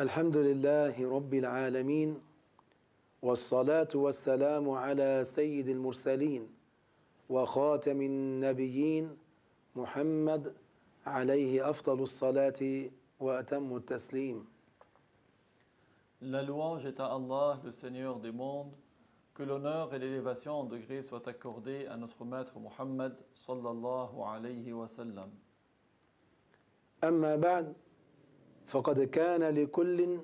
الحمد لله رب العالمين والصلاة والسلام على سيد المرسلين وخاتم النبيين محمد عليه أفضل الصلاة وأتم التسليم. La louange est à Allah, le Seigneur des mondes, que l'honneur et l'élévation en degré soient accordés à notre maître Muhammad sallallahu alayhi wa sallam. أما بعد فقد كان لكل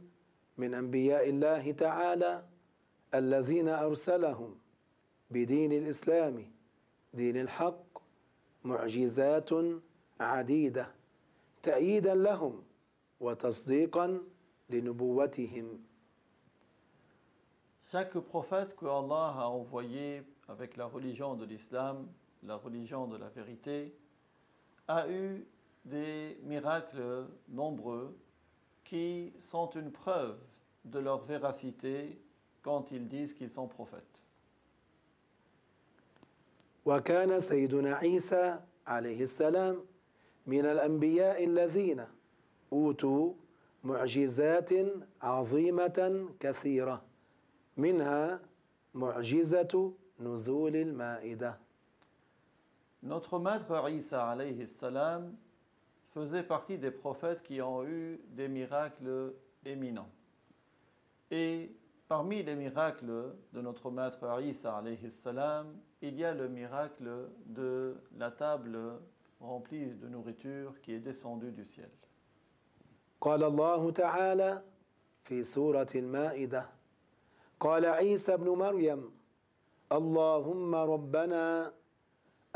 من أنبياء الله تعالى الذين أرسلهم بدين الإسلام دين الحق معجزات عديدة تأييدا لهم وتصديقا لنبوتهم. Chaque prophète que Allah a envoyé avec la religion de l'islam, la religion de la vérité, a eu des miracles nombreux qui sont une preuve de leur véracité quand ils disent qu'ils sont prophètes. وكان سيدنا عيسى عليه السلام من الأنبياء الذين أوتوا معجزات عظيمة كثيرة منها معجزة نزول المائدة. Notre maître Isa alayhi salam faisait partie des prophètes qui ont eu des miracles éminents. Et parmi les miracles de notre maître Isa alayhi salam, il y a le miracle de la table remplie de nourriture qui est descendue du ciel. قال الله تعالى في سورة المائدة قال عيسى ابن مريم اللهم ربنا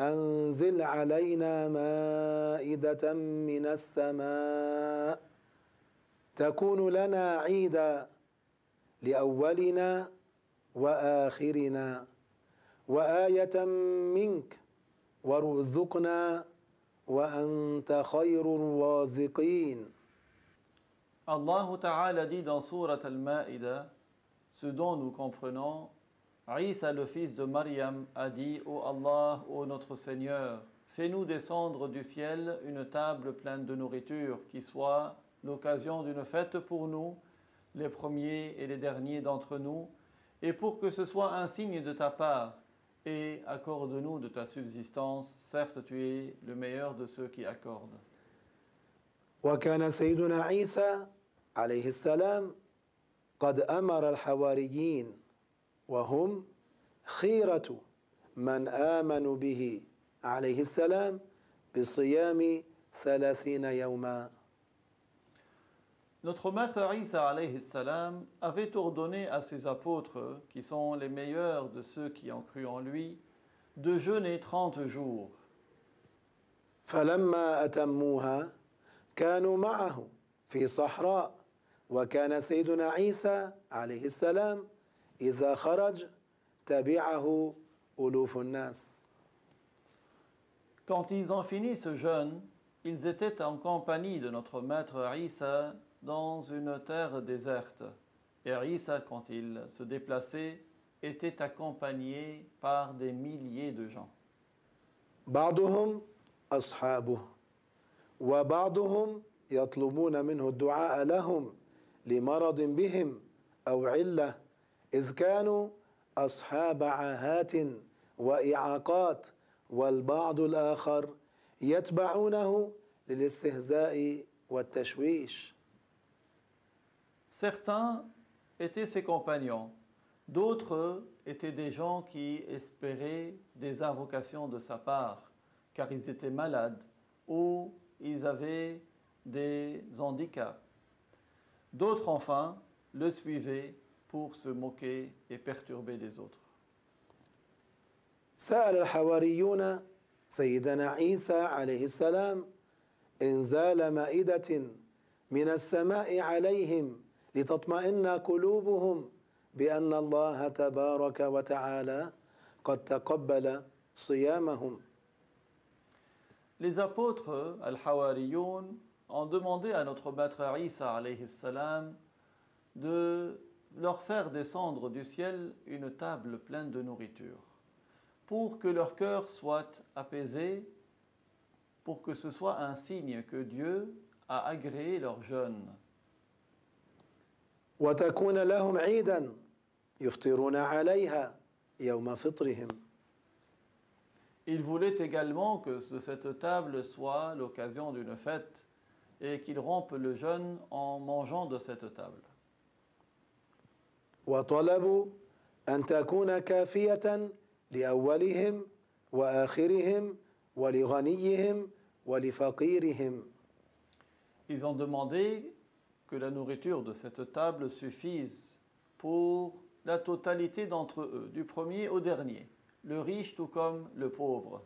أنزل علينا مائدة من السماء تكون لنا عيدا لأولنا وآخرنا وآية منك وارزقنا وأنت خير الرازقين. Allah Ta'ala dit dans Surat Al-Ma'ida, ce dont nous comprenons, Isa le fils de Maryam a dit « Ô Allah, ô notre Seigneur, fais-nous descendre du ciel une table pleine de nourriture qui soit l'occasion d'une fête pour nous, les premiers et les derniers d'entre nous, et pour que ce soit un signe de ta part, et accorde-nous de ta subsistance, certes tu es le meilleur de ceux qui accordent. » وكان سيدنا عيسى عليه السلام قد أمر الحواريين وهم خيرة من آمنوا به عليه السلام بصيام 30 يوما. Notre maître Isa alayhi salam avait ordonné à ses apôtres, qui sont les meilleurs de ceux qui ont cru en lui, de jeûner 30 jours. فلما أتموها كانوا معه في صحراء وكان سيدنا عيسى عليه السلام إذا خرج تبعه ألوف الناس. Quand ils ont fini ce jeûne, ils étaient en compagnie de notre maître Isa dans une terre déserte. Et Isa, quand il se déplaçait, était accompagné par des milliers de gens. بعضهم أصحابه وبعضهم يطلبون منه الدعاء لهم لمرض بهم أو علة إذ كانوا أصحاب عاهات وإعاقات والبعض الآخر يتبعونه للاستهزاء والتشويش. Certains étaient ses compagnons, d'autres étaient des gens qui espéraient des invocations de sa part, car ils étaient malades ou ils avaient des handicaps. D'autres enfin le suivaient pour se moquer et perturber les autres. سأل الحواريون سيدنا عيسى عليه السلام إنزال مائدة من السماء عليهم لتطمئن قلوبهم بأن الله تبارك وتعالى قد تقبل صيامهم. Les apôtres, al-Hawariyoun, ont demandé à notre maître Isa alayhi salam de leur faire descendre du ciel une table pleine de nourriture pour que leur cœur soit apaisé, pour que ce soit un signe que Dieu a agréé leur jeûne. وتكون لهم عيدا يفطرون عليها يوم فطرهم. Il voulait également que cette table soit l'occasion d'une fête et qu'ils rompent le jeûne en mangeant de cette table. وطلبوا أن تكون كافية لأولهم وآخرهم ولغنيهم ولفقيرهم. Ils ont demandé que la nourriture de cette table suffise pour la totalité d'entre eux, du premier au dernier, le riche tout comme le pauvre.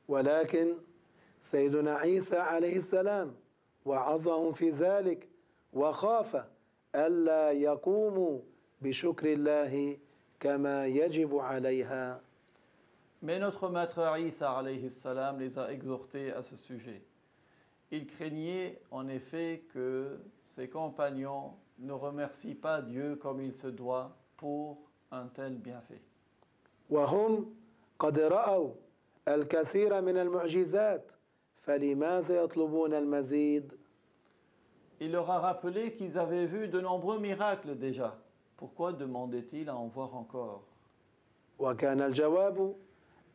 ولكن سيدنا عيسى عليه السلام وعظهم في ذلك وخاف ألا يقوموا بشكر الله كما يجب عليها. Mais notre maître Isa alayhi salam les a exhortés à ce sujet. Il craignait en effet que ses compagnons ne remercient pas Dieu comme il se doit pour un tel bienfait. وهم قد رأوا الكثير من المعجزات فلماذا يطلبون المزيد؟ Il leur a rappelé qu'ils avaient vu de nombreux miracles déjà. Pourquoi demandaient-ils à en voir encore? وكان الجواب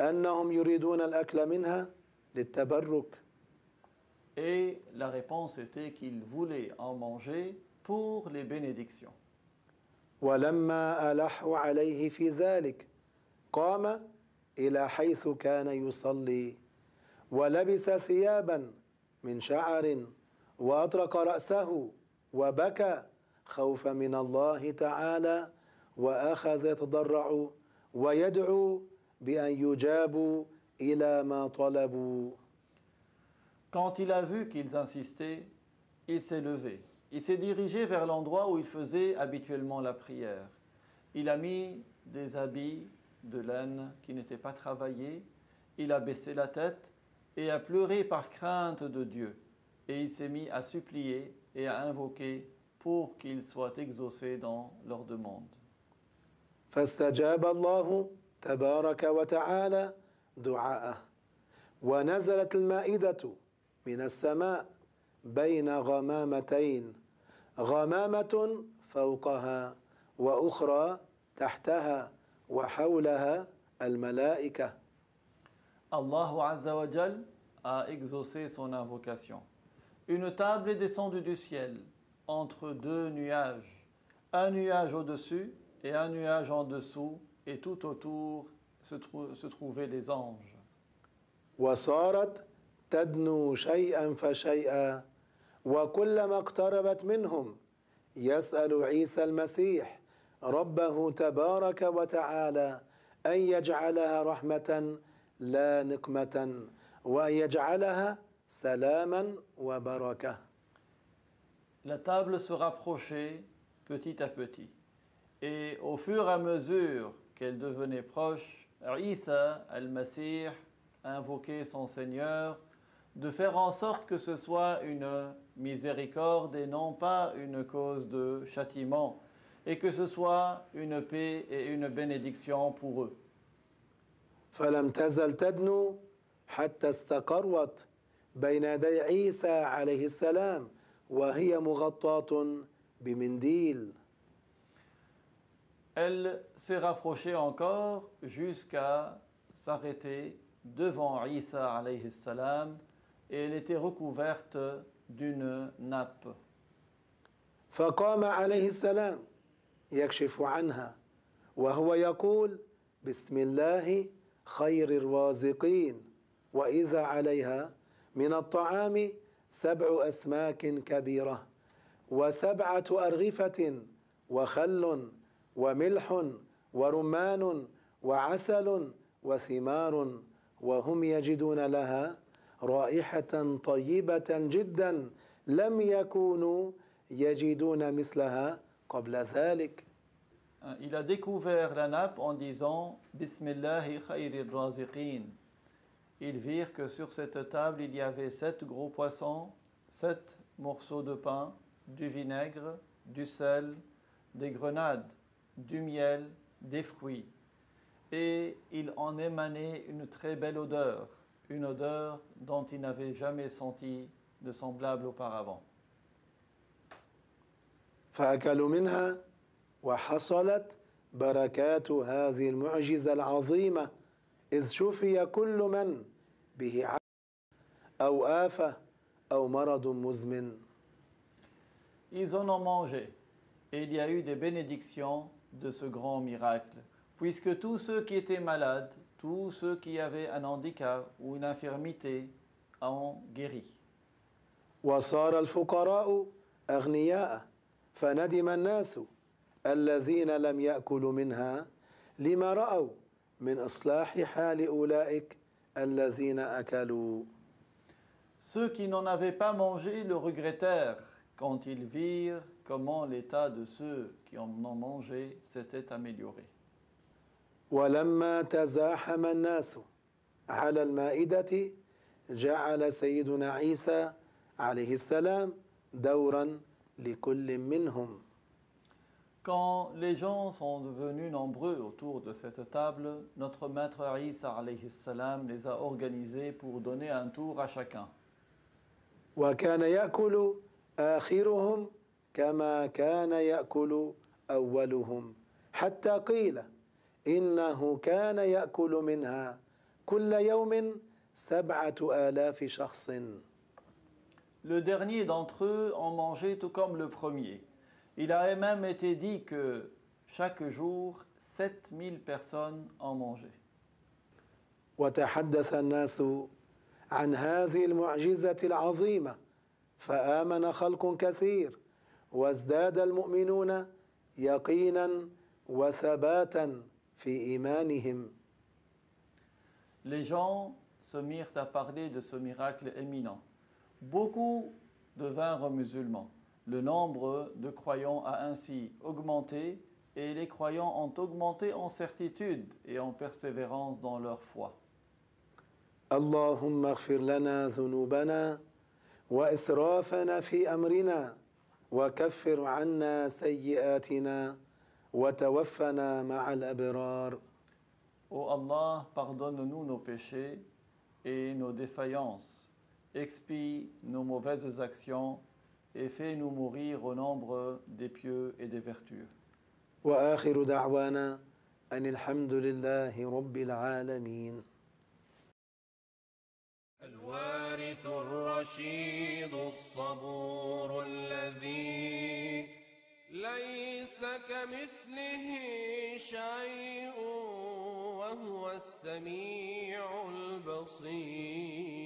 أنهم يريدون الأكل منها للتبرك. Et la réponse était qu'ils voulaient en manger pour les bénédictions. ولما ألحوا عليه في ذلك قام إلى حيث كان يصلي ولبس ثيابا من شعر وأطرق رأسه وبكى خوفا من الله تعالى وأخذ يتضرع ويدعو بأن يجابوا إلى ما طلبوا. Quand il a vu qu'ils insistaient, il s'est levé. Il s'est dirigé vers l'endroit où il faisait habituellement la prière. Il a mis des habits de laine qui n'étaient pas travaillés. Il a baissé la tête et a pleuré par crainte de Dieu. Et il s'est mis à supplier et à invoquer pour qu'ils soient exaucés dans leurs demandes. فاستجاب الله تبارك وتعالى دعاءه ونزلت المائدة من السماء بين غمامتين غمامة فوقها وأخرى تحتها وحولها الملائكة. Allah Azza wa Jal a exaucé son invocation. Une table est descendue du ciel entre deux nuages, un nuage au-dessus et un nuage en dessous, et tout autour se trouvaient les anges. وصارت تدنو شيئا فشيئا وكلما اقتربت منهم يسأل عيسى المسيح ربه تبارك وتعالى أن يجعلها رحمة لا نقمة وأن يجعلها سلاما وبركة. La table se rapprochait petit à petit. Et au fur et à mesure qu'elle devenait proche, Isa al-Masih invoquait son Seigneur de faire en sorte que ce soit une miséricorde et non pas une cause de châtiment, et que ce soit une paix et une bénédiction pour eux. فلم تزل تدنو حتى استقرت بين يدي عيسى عليه السلام وهي مغطاة بمنديل. Elle s'est rapprochée encore jusqu'à s'arrêter devant Isa alayhi salam et elle était recouverte d'une nappe. فقام عليه السلام يكشف عنها وهو يقول بسم الله خير الرازقين وإذا عليها من الطعام 7 أسماك كبيرة و7 أرغفة وخل وملح ورمان وعسل وثمار وهم يجدون لها رائحة طيبة جدا لم يكونوا يجدون مثلها قبل ذلك. il a découvert la nappe en disant Bismillahi khayrir raziqin. Ils virent que sur cette table il y avait 7 gros poissons, 7 morceaux de pain, du vinaigre, du sel, des grenades, du miel, des fruits. Et il en émanait une très belle odeur, une odeur dont il n'avait jamais senti de semblable auparavant. فأكلوا منها وحصلت بركات هذه المعجزة العظيمة إذ شفي كل من به أو آفة أو مرض مزمن. Ils en ont mangé, et il y a eu des bénédictions de ce grand miracle, puisque tous ceux qui étaient malades, tous ceux qui avaient un handicap ou une infirmité, ont guéri. وصار الفقراء أغنياء فندم الناس الذين لم يأكلوا منها لما رأوا من إصلاح حال أولئك الذين أكلوا. Ceux qui n'en avaient pas mangé le regrettèrent quand ils virent comment l'état de ceux qui en ont mangé s'était amélioré. ولما تزاحم الناس على المائدة جعل سيدنا عيسى عليه السلام دورا لكل منهم. Quand les gens sont devenus nombreux autour de cette table, notre maître Isa alayhi salam les a organisés pour donner un tour à chacun. وكان يأكل آخرهم كما كان يأكل أولهم حتى قيل إنه كان يأكل منها كل يوم 7,000 شخص. Le dernier d'entre eux en mangeait tout comme le premier. Il a même été dit que chaque jour, 7000 personnes en mangeaient. وتحدث الناس عن هذه المعجزة العظيمة فآمن خلق كثير وازداد المؤمنون يقينا وثباتا في إيمانهم. Les gens se mirent à parler de ce miracle éminent. Beaucoup devinrent musulmans. Le nombre de croyants a ainsi augmenté et les croyants ont augmenté en certitude et en persévérance dans leur foi. اللهم اغفر لنا ذنوبنا وإسرافنا في أمرنا وكفر عنا سيئاتنا وتوفنا مع الأبرار. Ô Allah, pardonne-nous nos péchés et nos défaillances, expie nos mauvaises actions et fais-nous mourir au nombre des pieux et des vertueux. وآخر دعوانا أن الحمد لله رب العالمين. الوارث الرشيد الصبور الذي ليس كمثله شيء وهو السميع البصير.